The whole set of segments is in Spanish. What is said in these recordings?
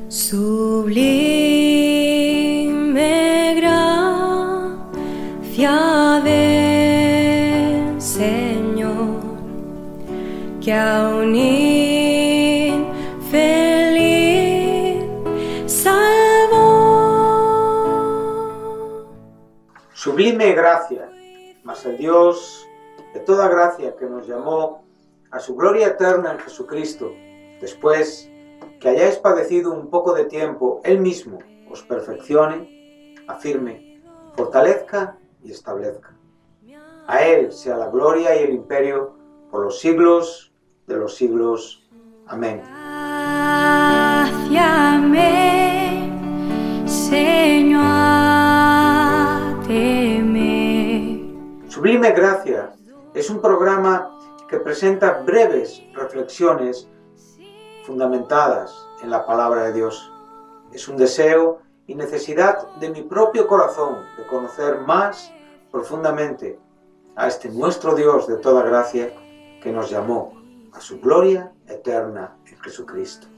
Sublime gracia del Señor, que a un infeliz salvó. Sublime gracia, mas el Dios de toda gracia que nos llamó a su gloria eterna en Jesucristo, después que hayáis padecido un poco de tiempo, Él mismo os perfeccione, afirme, fortalezca y establezca. A Él sea la gloria y el imperio por los siglos de los siglos. Amén. Gracia me enseñó a temer. Sublime Gracia es un programa que presenta breves reflexiones fundamentadas en la palabra de Dios. Es un deseo y necesidad de mi propio corazón de conocer más profundamente a este nuestro Dios de toda gracia que nos llamó a su gloria eterna en Jesucristo.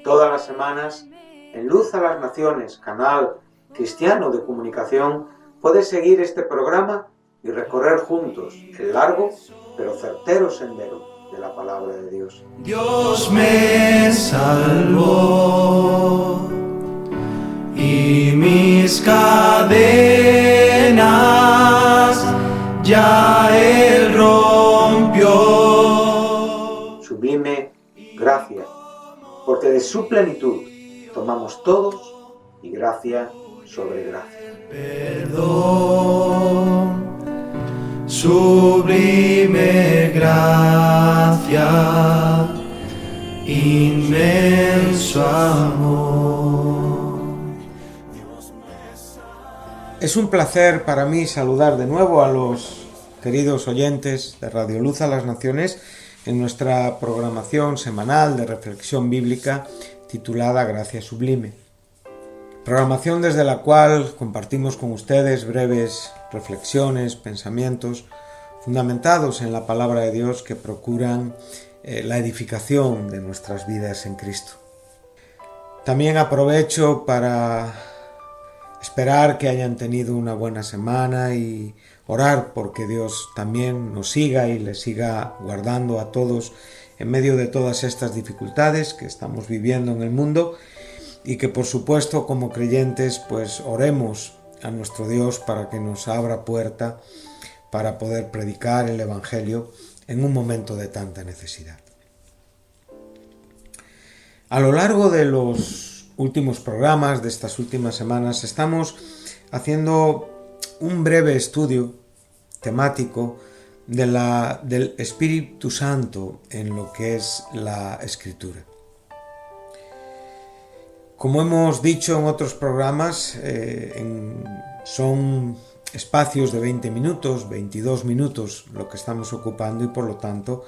Todas las semanas, en Luz a las Naciones, canal cristiano de comunicación, puedes seguir este programa y recorrer juntos el largo pero certero sendero de la palabra de Dios. Dios me salvó y mis cadenas ya Él rompió. Sublime gracia, porque de su plenitud tomamos todos y gracia sobre gracia. Perdón, sublime gracia, inmenso amor. Es un placer para mí saludar de nuevo a los queridos oyentes de Radio Luz a las Naciones en nuestra programación semanal de reflexión bíblica titulada Gracia Sublime. Programación desde la cual compartimos con ustedes breves reflexiones, pensamientos fundamentados en la palabra de Dios que procuran la edificación de nuestras vidas en Cristo. También aprovecho para esperar que hayan tenido una buena semana y orar porque Dios también nos siga y les siga guardando a todos en medio de todas estas dificultades que estamos viviendo en el mundo y que por supuesto como creyentes pues oremos a nuestro Dios para que nos abra puerta para poder predicar el Evangelio en un momento de tanta necesidad. A lo largo de los últimos programas de estas últimas semanas estamos haciendo un breve estudio temático del Espíritu Santo en lo que es la Escritura. Como hemos dicho en otros programas, son espacios de 20 minutos, 22 minutos lo que estamos ocupando y por lo tanto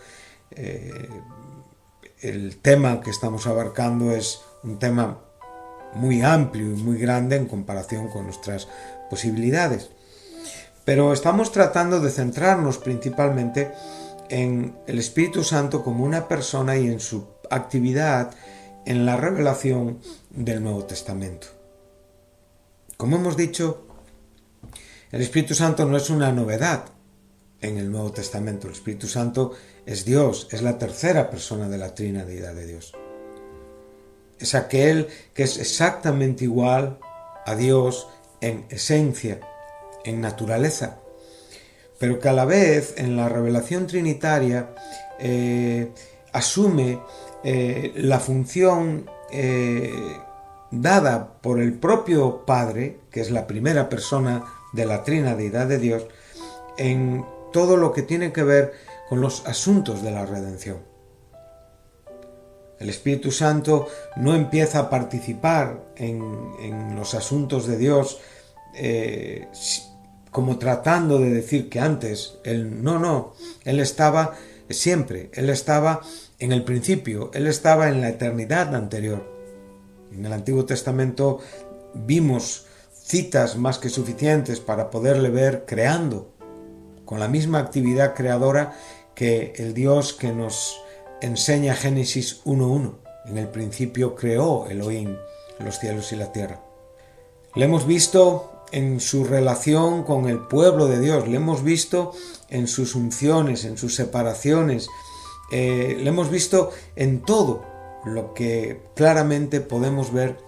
el tema que estamos abarcando es un tema muy amplio y muy grande en comparación con nuestras posibilidades. Pero estamos tratando de centrarnos principalmente en el Espíritu Santo como una persona y en su actividad en la revelación del Nuevo Testamento. Como hemos dicho, el Espíritu Santo no es una novedad en el Nuevo Testamento. El Espíritu Santo es Dios, es la tercera persona de la Trinidad de Dios. Es aquel que es exactamente igual a Dios en esencia, en naturaleza, pero que a la vez en la revelación trinitaria asume la función dada por el propio Padre, que es la primera persona de la Trinidad de Dios, en todo lo que tiene que ver con los asuntos de la redención. El Espíritu Santo no empieza a participar en los asuntos de Dios como tratando de decir que antes, Él estaba siempre, Él estaba en el principio, Él estaba en la eternidad anterior. En el Antiguo Testamento vimos citas más que suficientes para poderle ver creando, con la misma actividad creadora que el Dios que nos enseña Génesis 1.1. En el principio creó Elohim los cielos y la tierra. Le hemos visto en su relación con el pueblo de Dios, le hemos visto en sus unciones, en sus separaciones, le hemos visto en todo lo que claramente podemos ver,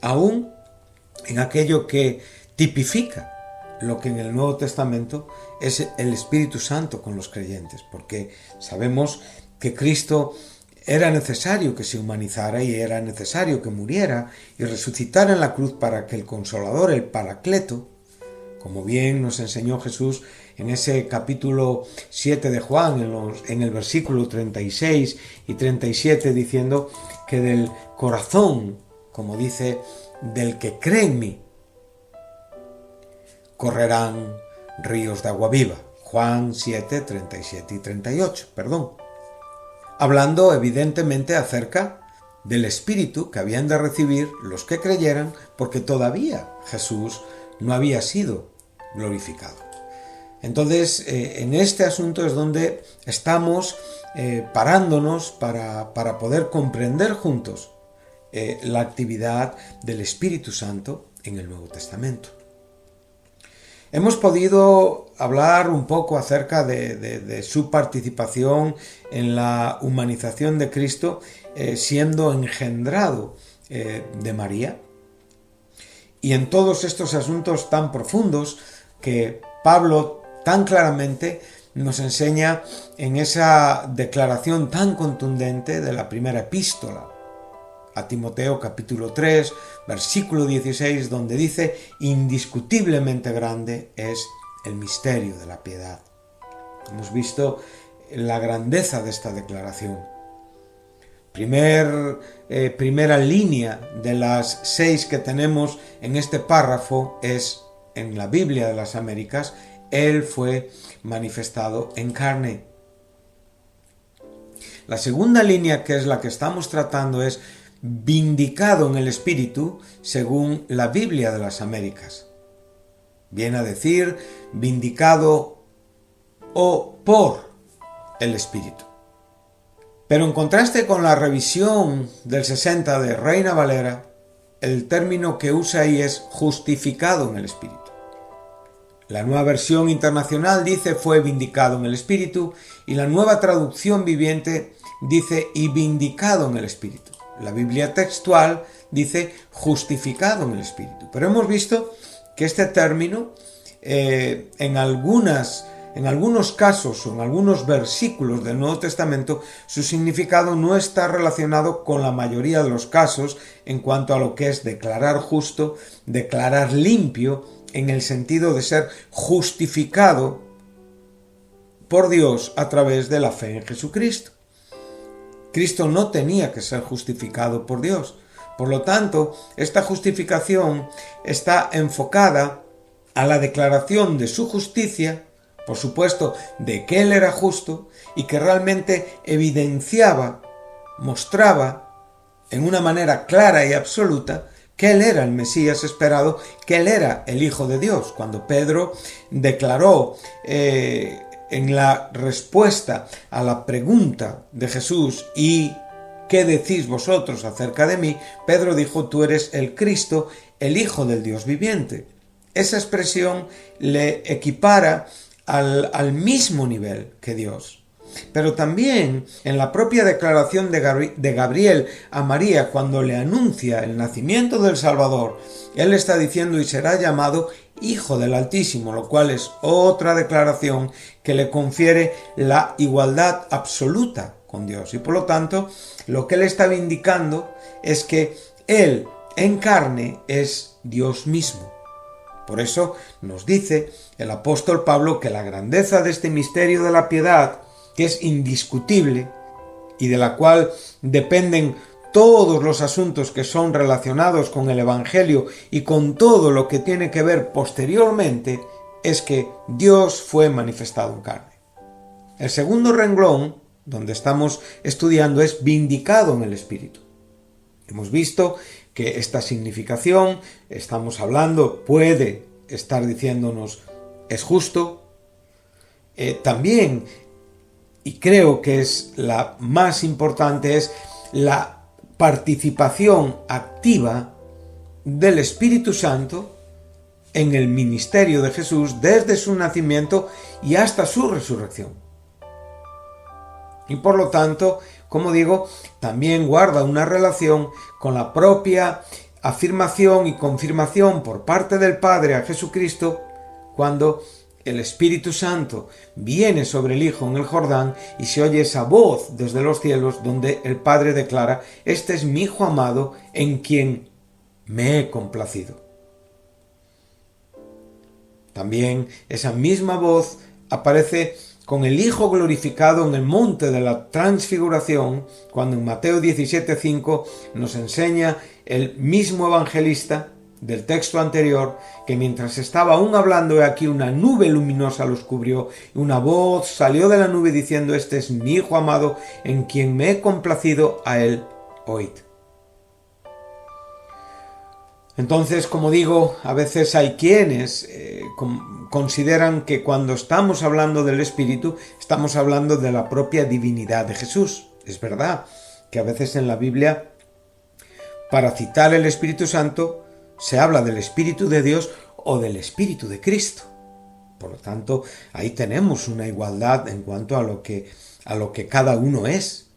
aún en aquello que tipifica lo que en el Nuevo Testamento es el Espíritu Santo con los creyentes, porque sabemos que Cristo era necesario que se humanizara y era necesario que muriera y resucitara en la cruz para que el Consolador, el Paracleto, como bien nos enseñó Jesús en ese capítulo 7 de Juan, en el versículo 36 y 37, diciendo que del corazón, como dice, del que cree en mí, correrán ríos de agua viva. Juan 7, 37 y 38, hablando evidentemente acerca del Espíritu que habían de recibir los que creyeran, porque todavía Jesús no había sido glorificado. Entonces, en este asunto es donde estamos parándonos para poder comprender juntos la actividad del Espíritu Santo en el Nuevo Testamento. Hemos podido hablar un poco acerca de su participación en la humanización de Cristo, siendo engendrado de María, y en todos estos asuntos tan profundos que Pablo tan claramente nos enseña en esa declaración tan contundente de la primera epístola a Timoteo, capítulo 3, versículo 16, donde dice: indiscutiblemente grande es el misterio de la piedad. Hemos visto la grandeza de esta declaración. Primera línea de las 6 que tenemos en este párrafo es, en la Biblia de las Américas, Él fue manifestado en carne. La segunda línea, que es la que estamos tratando, es vindicado en el Espíritu, según la Biblia de las Américas. Viene a decir vindicado o por el Espíritu. Pero en contraste con la revisión del 60 de Reina Valera, el término que usa ahí es justificado en el Espíritu. La Nueva Versión Internacional dice fue vindicado en el Espíritu, y la Nueva Traducción Viviente dice y vindicado en el Espíritu. La Biblia textual dice justificado en el Espíritu. Pero hemos visto que este término en algunos casos o en algunos versículos del Nuevo Testamento, su significado no está relacionado con la mayoría de los casos en cuanto a lo que es declarar justo, declarar limpio, en el sentido de ser justificado por Dios a través de la fe en Jesucristo. Cristo no tenía que ser justificado por Dios. Por lo tanto, esta justificación está enfocada a la declaración de su justicia, por supuesto, de que Él era justo y que realmente evidenciaba, mostraba en una manera clara y absoluta que Él era el Mesías esperado, que Él era el Hijo de Dios. Cuando Pedro declaró en la respuesta a la pregunta de Jesús: ¿y qué decís vosotros acerca de mí?, Pedro dijo: tú eres el Cristo, el Hijo del Dios viviente. Esa expresión le equipara al mismo nivel que Dios. Pero también en la propia declaración de Gabriel a María, cuando le anuncia el nacimiento del Salvador, él está diciendo: y será llamado Hijo del Altísimo, lo cual es otra declaración que le confiere la igualdad absoluta con Dios. Y por lo tanto, lo que él está indicando es que él en carne es Dios mismo. Por eso nos dice el apóstol Pablo que la grandeza de este misterio de la piedad, que es indiscutible y de la cual dependen todos los asuntos que son relacionados con el Evangelio y con todo lo que tiene que ver posteriormente, es que Dios fue manifestado en carne. El segundo renglón, donde estamos estudiando, es vindicado en el Espíritu. Hemos visto que esta significación, estamos hablando, puede estar diciéndonos es justo. También, y creo que es la más importante, es la participación activa del Espíritu Santo en el ministerio de Jesús desde su nacimiento y hasta su resurrección. Y por lo tanto, como digo, también guarda una relación con la propia afirmación y confirmación por parte del Padre a Jesucristo cuando el Espíritu Santo viene sobre el Hijo en el Jordán y se oye esa voz desde los cielos donde el Padre declara: este es mi Hijo amado en quien me he complacido. También esa misma voz aparece con el Hijo glorificado en el monte de la transfiguración, cuando en Mateo 17:5 nos enseña el mismo evangelista del texto anterior que mientras estaba aún hablando, he aquí una nube luminosa los cubrió y una voz salió de la nube diciendo: este es mi Hijo amado en quien me he complacido, a él oíd. Entonces, como digo, a veces hay quienes consideran que cuando estamos hablando del Espíritu, estamos hablando de la propia divinidad de Jesús. Es verdad que a veces en la Biblia, para citar el Espíritu Santo, se habla del Espíritu de Dios o del Espíritu de Cristo. Por lo tanto, ahí tenemos una igualdad en cuanto a lo que cada uno es.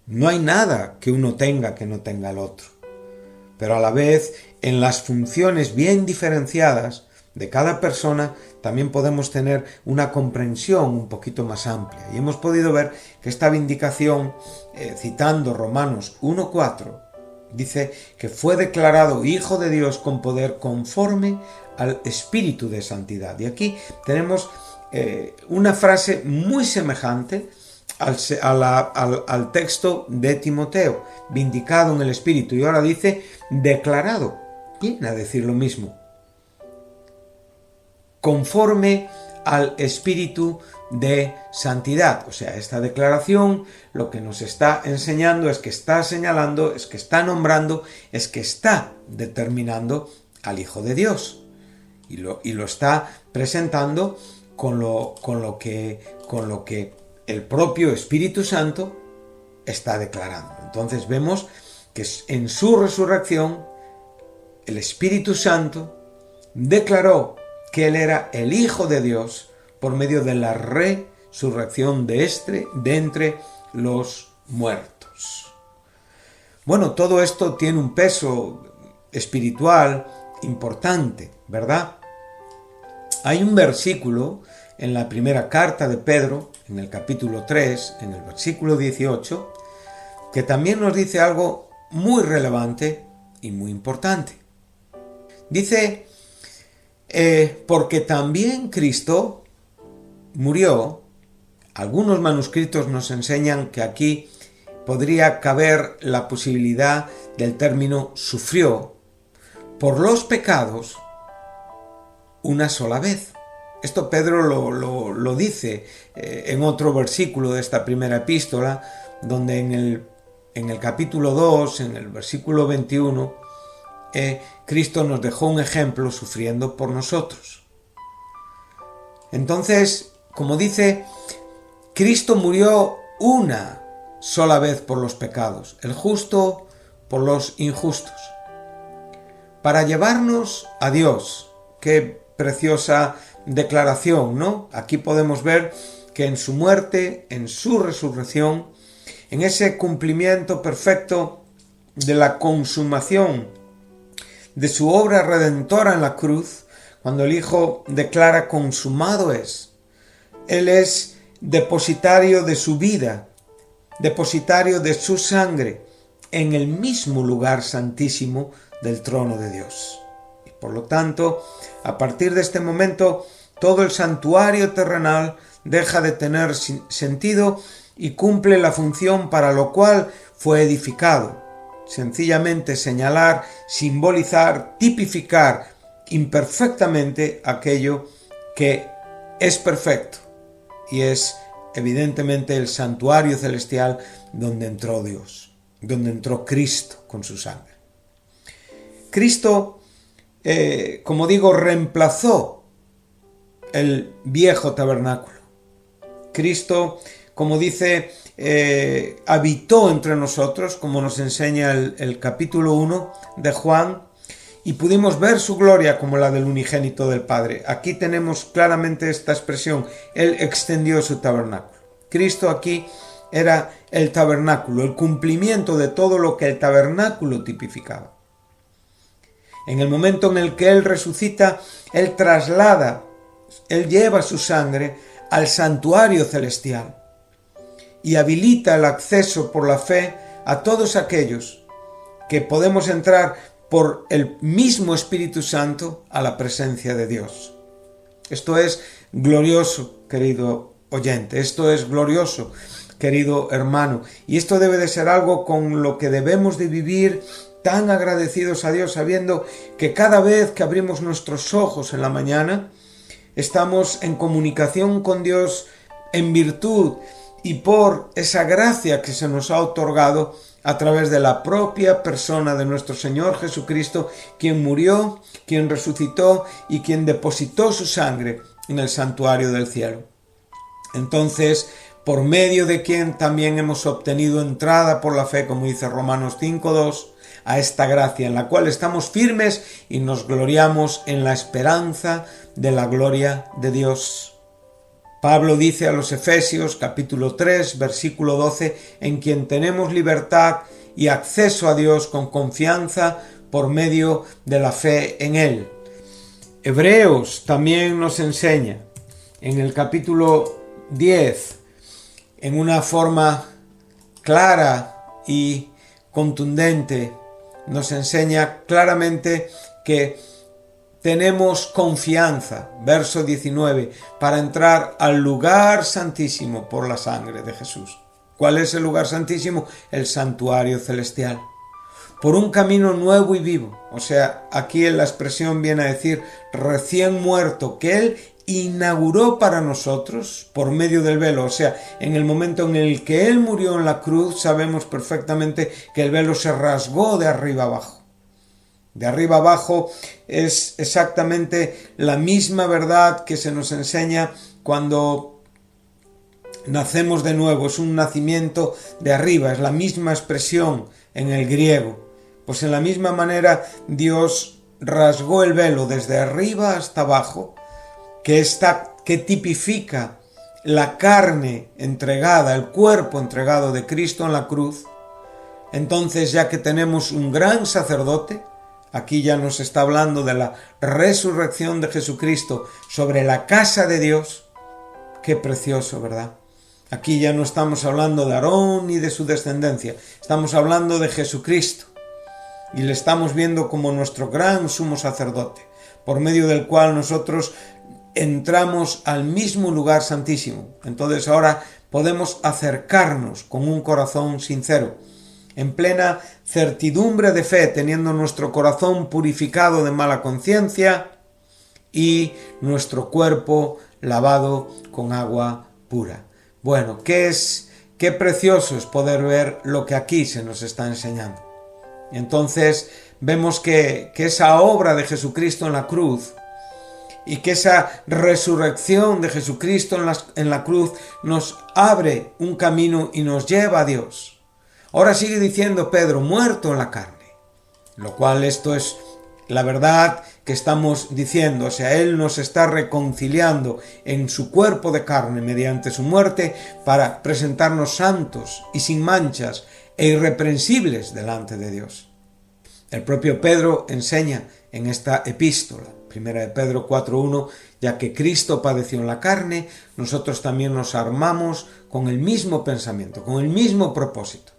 No hay nada que uno tenga que no tenga el otro. Pero a la vez, en las funciones bien diferenciadas de cada persona, también podemos tener una comprensión un poquito más amplia. Y hemos podido ver que esta vindicación, citando Romanos 1:4, dice que fue declarado Hijo de Dios con poder conforme al Espíritu de Santidad. Y aquí tenemos una frase muy semejante al texto de Timoteo, vindicado en el Espíritu, y ahora dice declarado, viene a decir lo mismo, conforme al Espíritu de Santidad. O sea, esta declaración lo que nos está enseñando es que está señalando, es que está nombrando, es que está determinando al Hijo de Dios, y lo está presentando con lo que el propio Espíritu Santo está declarando. Entonces vemos que en su resurrección el Espíritu Santo declaró que Él era el Hijo de Dios por medio de la resurrección de entre los muertos. Bueno, todo esto tiene un peso espiritual importante, ¿verdad? Hay un versículo en la primera carta de Pedro, en el capítulo 3, en el versículo 18, que también nos dice algo muy relevante y muy importante. Dice, porque también Cristo murió. Algunos manuscritos nos enseñan que aquí podría caber la posibilidad del término sufrió por los pecados una sola vez. Esto Pedro lo dice en otro versículo de esta primera epístola, donde en el capítulo 2, en el versículo 21, Cristo nos dejó un ejemplo sufriendo por nosotros. Entonces, como dice, Cristo murió una sola vez por los pecados, el justo por los injustos, para llevarnos a Dios. Qué preciosa declaración, ¿no? Aquí podemos ver que en su muerte, en su resurrección, en ese cumplimiento perfecto de la consumación de su obra redentora en la cruz, cuando el Hijo declara consumado es, Él es depositario de su vida, depositario de su sangre, en el mismo lugar santísimo del trono de Dios. Y por lo tanto, a partir de este momento, todo el santuario terrenal deja de tener sentido y cumple la función para lo cual fue edificado. Sencillamente señalar, simbolizar, tipificar imperfectamente aquello que es perfecto, y es evidentemente el santuario celestial donde entró Dios, donde entró Cristo con su sangre. Cristo, como digo, reemplazó el viejo tabernáculo. Cristo, como dice habitó entre nosotros, como nos enseña el capítulo 1 de Juan, y pudimos ver su gloria como la del unigénito del Padre. Aquí tenemos claramente esta expresión: Él extendió su tabernáculo. Cristo aquí era el tabernáculo, el cumplimiento de todo lo que el tabernáculo tipificaba. En el momento en el que Él resucita, Él traslada, Él lleva su sangre al santuario celestial y habilita el acceso por la fe a todos aquellos que podemos entrar por el mismo Espíritu Santo a la presencia de Dios. Esto es glorioso, querido oyente, esto es glorioso, querido hermano, y esto debe de ser algo con lo que debemos de vivir tan agradecidos a Dios, sabiendo que cada vez que abrimos nuestros ojos en la mañana, estamos en comunicación con Dios en virtud y por esa gracia que se nos ha otorgado a través de la propia persona de nuestro Señor Jesucristo, quien murió, quien resucitó y quien depositó su sangre en el santuario del cielo. Entonces, por medio de quien también hemos obtenido entrada por la fe, como dice Romanos 5:2, a esta gracia en la cual estamos firmes y nos gloriamos en la esperanza de la gloria de Dios. Pablo dice a los Efesios capítulo 3 versículo 12, en quien tenemos libertad y acceso a Dios con confianza por medio de la fe en Él. Hebreos también nos enseña en el capítulo 10, en una forma clara y contundente, nos enseña claramente que tenemos confianza, verso 19, para entrar al lugar santísimo por la sangre de Jesús. ¿Cuál es el lugar santísimo? El santuario celestial. Por un camino nuevo y vivo. O sea, aquí en la expresión viene a decir recién muerto, que Él inauguró para nosotros por medio del velo. O sea, en el momento en el que Él murió en la cruz, sabemos perfectamente que el velo se rasgó de arriba abajo. De arriba abajo es exactamente la misma verdad que se nos enseña cuando nacemos de nuevo. Es un nacimiento de arriba, es la misma expresión en el griego. Pues en la misma manera Dios rasgó el velo desde arriba hasta abajo, que tipifica la carne entregada, el cuerpo entregado de Cristo en la cruz. Entonces, ya que tenemos un gran sacerdote, aquí ya nos está hablando de la resurrección de Jesucristo sobre la casa de Dios. Qué precioso, ¿verdad? Aquí ya no estamos hablando de Aarón ni de su descendencia, estamos hablando de Jesucristo. Y le estamos viendo como nuestro gran sumo sacerdote, por medio del cual nosotros entramos al mismo lugar santísimo. Entonces ahora podemos acercarnos con un corazón sincero, en plena certidumbre de fe, teniendo nuestro corazón purificado de mala conciencia y nuestro cuerpo lavado con agua pura. Bueno, qué precioso es poder ver lo que aquí se nos está enseñando. Entonces vemos que esa obra de Jesucristo en la cruz y que esa resurrección de Jesucristo en la cruz nos abre un camino y nos lleva a Dios. Ahora sigue diciendo Pedro, muerto en la carne, lo cual esto es la verdad que estamos diciendo, o sea, Él nos está reconciliando en su cuerpo de carne mediante su muerte para presentarnos santos y sin manchas e irreprensibles delante de Dios. El propio Pedro enseña en esta epístola, 1 de Pedro 4:1, ya que Cristo padeció en la carne, nosotros también nos armamos con el mismo pensamiento, con el mismo propósito.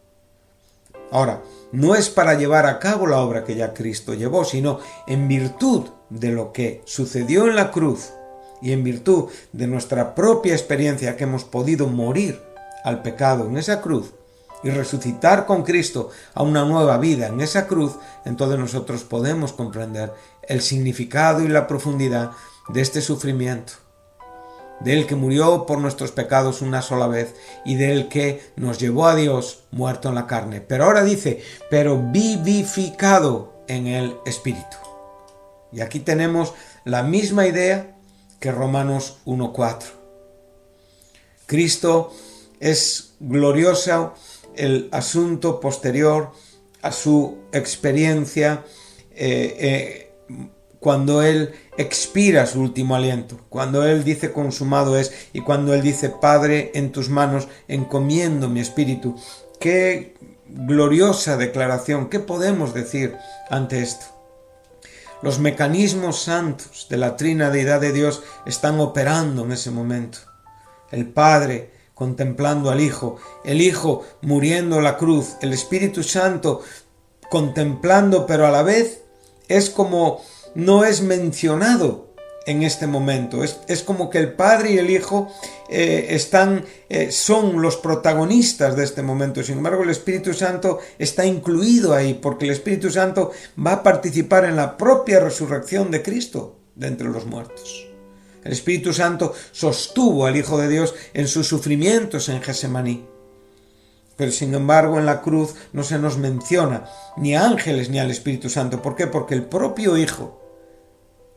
Ahora, no es para llevar a cabo la obra que ya Cristo llevó, sino en virtud de lo que sucedió en la cruz y en virtud de nuestra propia experiencia que hemos podido morir al pecado en esa cruz y resucitar con Cristo a una nueva vida en esa cruz, entonces nosotros podemos comprender el significado y la profundidad de este sufrimiento, del que murió por nuestros pecados una sola vez y del que nos llevó a Dios muerto en la carne. Pero ahora dice, pero vivificado en el Espíritu. Y aquí tenemos la misma idea que Romanos 1:4. Cristo es glorioso el asunto posterior a su experiencia cuando Él expira su último aliento, cuando Él dice consumado es, y cuando Él dice Padre, en tus manos encomiendo mi espíritu. Qué gloriosa declaración. ¿Qué podemos decir ante esto? Los mecanismos santos de la trina deidad de Dios están operando en ese momento. El Padre contemplando al Hijo, el Hijo muriendo en la cruz, el Espíritu Santo contemplando, pero a la vez es como no es mencionado en este momento. Es como que el Padre y el Hijo son los protagonistas de este momento. Sin embargo, el Espíritu Santo está incluido ahí, porque el Espíritu Santo va a participar en la propia resurrección de Cristo de entre los muertos. El Espíritu Santo sostuvo al Hijo de Dios en sus sufrimientos en Getsemaní. Pero sin embargo en la cruz no se nos menciona ni a ángeles ni al Espíritu Santo. ¿Por qué? Porque el propio Hijo,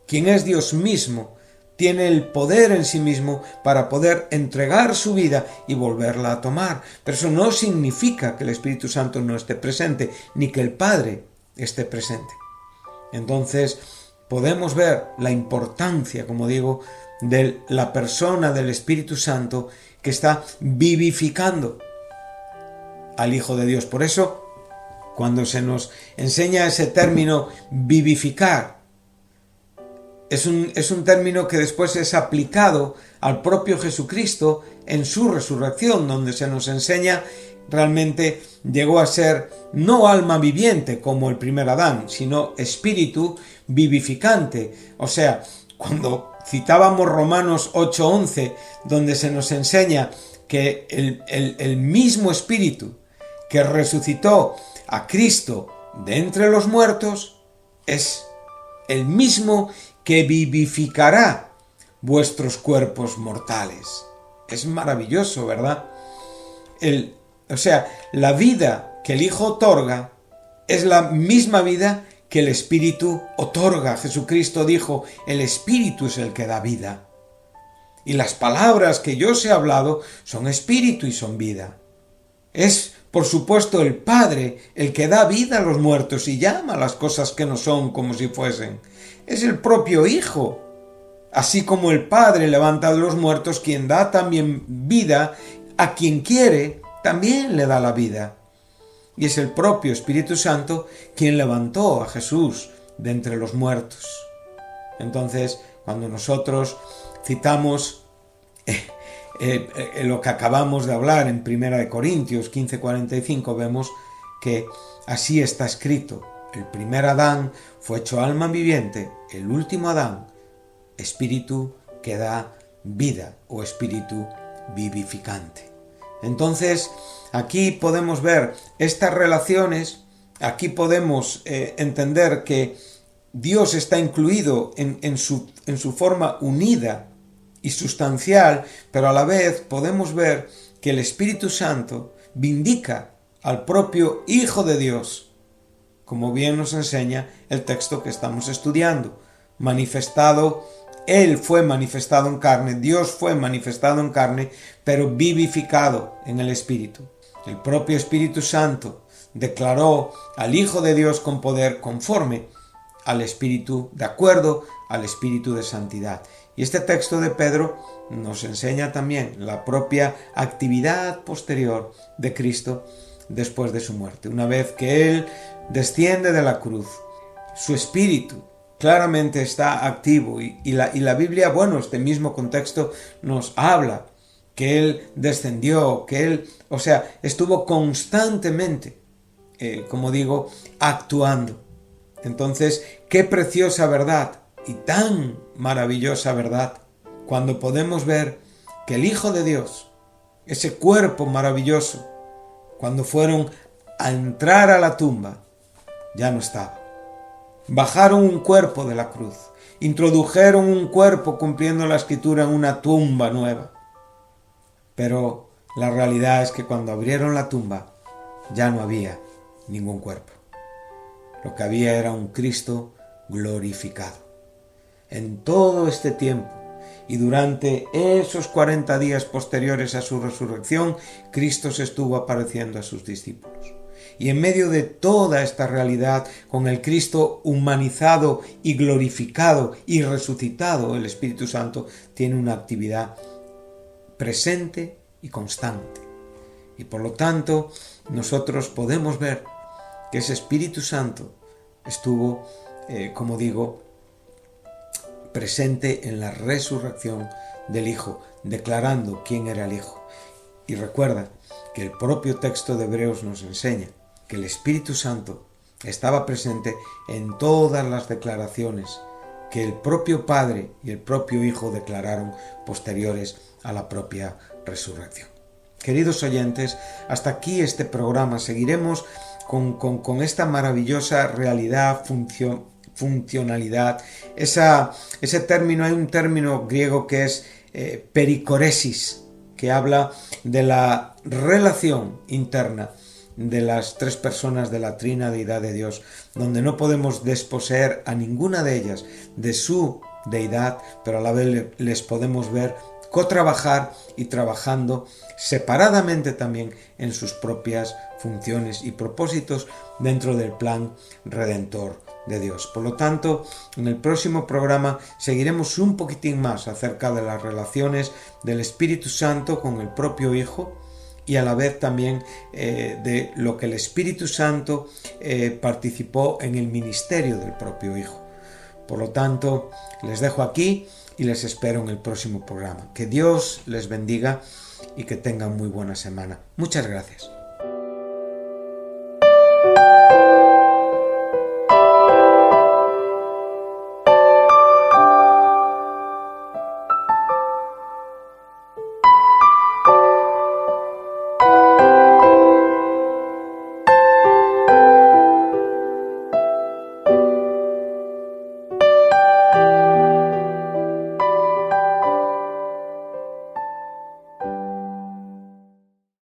quien es Dios mismo, tiene el poder en sí mismo para poder entregar su vida y volverla a tomar. Pero eso no significa que el Espíritu Santo no esté presente, ni que el Padre esté presente. Entonces podemos ver la importancia, como digo, de la persona del Espíritu Santo que está vivificando al Hijo de Dios. Por eso, cuando se nos enseña ese término vivificar, es un término que después es aplicado al propio Jesucristo en su resurrección, donde se nos enseña realmente llegó a ser no alma viviente como el primer Adán, sino espíritu vivificante. O sea, cuando citábamos Romanos 8:11, donde se nos enseña que el mismo espíritu que resucitó a Cristo de entre los muertos es el mismo que vivificará vuestros cuerpos mortales. Es maravilloso, ¿verdad? La vida que el Hijo otorga es la misma vida que el Espíritu otorga. Jesucristo dijo, el Espíritu es el que da vida. Y las palabras que yo os he hablado son espíritu y son vida. Es, por supuesto, el Padre el que da vida a los muertos y llama a las cosas que no son como si fuesen. Es el propio Hijo, así como el Padre levanta de los muertos, quien da también vida a quien quiere, también le da la vida. Y es el propio Espíritu Santo quien levantó a Jesús de entre los muertos. Entonces, cuando nosotros citamos lo que acabamos de hablar en 1 Corintios 15:45, vemos que así está escrito: el primer Adán fue hecho alma viviente, el último Adán, espíritu que da vida o espíritu vivificante. Entonces, aquí podemos ver estas relaciones, aquí podemos entender que Dios está incluido en su forma unida y sustancial, pero a la vez podemos ver que el Espíritu Santo vindica al propio Hijo de Dios, como bien nos enseña el texto que estamos estudiando. Él fue manifestado en carne, Dios fue manifestado en carne, pero vivificado en el Espíritu. El propio Espíritu Santo declaró al Hijo de Dios con poder conforme al Espíritu, de acuerdo al Espíritu de santidad. Y este texto de Pedro nos enseña también la propia actividad posterior de Cristo después de su muerte. Una vez que Él desciende de la cruz, su Espíritu claramente está activo y la Biblia, este mismo contexto nos habla que Él descendió, que Él, estuvo constantemente, actuando. Entonces, qué preciosa verdad y tan maravillosa verdad cuando podemos ver que el Hijo de Dios, ese cuerpo maravilloso, cuando fueron a entrar a la tumba, ya no estaba. Bajaron un cuerpo de la cruz, introdujeron un cuerpo cumpliendo la escritura en una tumba nueva. Pero la realidad es que cuando abrieron la tumba ya no había ningún cuerpo. Lo que había era un Cristo glorificado. En todo este tiempo Y durante esos 40 días posteriores a su resurrección, Cristo se estuvo apareciendo a sus discípulos. Y en medio de toda esta realidad, con el Cristo humanizado y glorificado y resucitado, el Espíritu Santo tiene una actividad presente y constante. Y por lo tanto, nosotros podemos ver que ese Espíritu Santo estuvo, como digo, presente en la resurrección del Hijo, declarando quién era el Hijo. Y recuerda que el propio texto de Hebreos nos enseña que el Espíritu Santo estaba presente en todas las declaraciones que el propio Padre y el propio Hijo declararon posteriores a la propia resurrección. Queridos oyentes, hasta aquí este programa. Seguiremos con esta maravillosa realidad, funcionalidad. Ese término, hay un término griego que es pericoresis, que habla de la relación interna de las tres personas de la trina deidad de Dios, donde no podemos desposeer a ninguna de ellas de su deidad, pero a la vez les podemos ver cotrabajar y trabajando separadamente también en sus propias funciones y propósitos dentro del plan redentor de Dios. Por lo tanto, en el próximo programa seguiremos un poquitín más acerca de las relaciones del Espíritu Santo con el propio Hijo y a la vez también de lo que el Espíritu Santo participó en el ministerio del propio Hijo. Por lo tanto, les dejo aquí y les espero en el próximo programa. Que Dios les bendiga y que tengan muy buena semana. Muchas gracias.